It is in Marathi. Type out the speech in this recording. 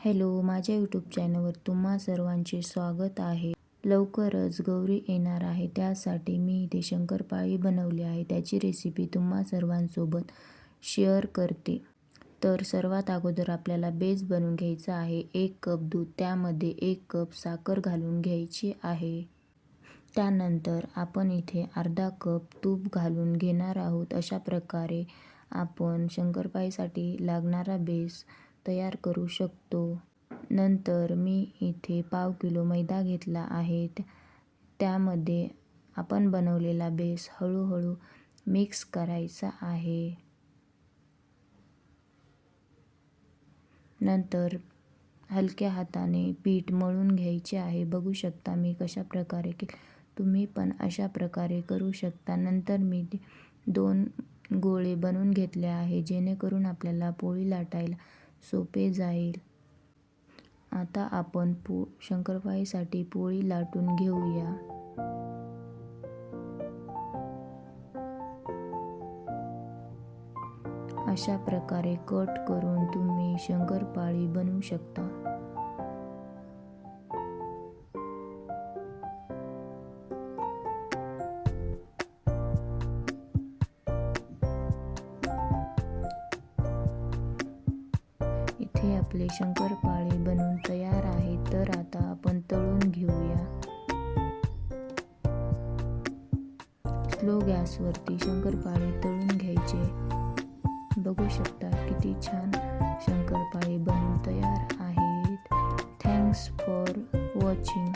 हॅलो, माझ्या यूट्यूब चॅनलवर तुम्हा सर्वांचे स्वागत आहे. लवकरच गौरी येणार आहे, त्यासाठी मी इथे शंकरपाळी बनवली आहे. त्याची रेसिपी तुम्हा सर्वांसोबत शेअर करते. तर सर्वात अगोदर आपल्याला बेस बनवून घ्यायचा आहे. 1 कप दूध, त्यामध्ये 1 कप साखर घालून घ्यायची आहे. त्यानंतर आपण इथे अर्धा कप तूप घालून घेणार आहोत. अशा प्रकारे आपण शंकरपाळीसाठी लागणारा बेस तयार करू शकतो. नंतर मी इथे पाव किलो मैदा घेतला आहे. त्यामध्ये आपण बनवलेला बेस हळूहळू मिक्स करायचा आहे. नंतर हलक्या हाताने पीठ मळून घ्यायचे आहे. बघू शकता मी कशा प्रकारे तुम्ही पण अशा प्रकारे करू शकता. नंतर मी 2 गोळे बनवून घेतले आहे, जेणेकरून आपल्याला पोळी लाटायला सोपे जाईल. आता आपण शंकरपाळीसाठी पोळी लाटून घेऊया. अशा प्रकारे कट करून तुम्ही शंकरपाळी बनवू शकता. इथे आपले शंकरपाळी बनवून तयार आहे. तर आता आपण तळून घेऊया. स्लो गॅसवरती शंकरपाळी तळून घ्यायचे. बघू शकता किती छान शंकरपाळी बनवून तयार आहेत. Thanks for watching.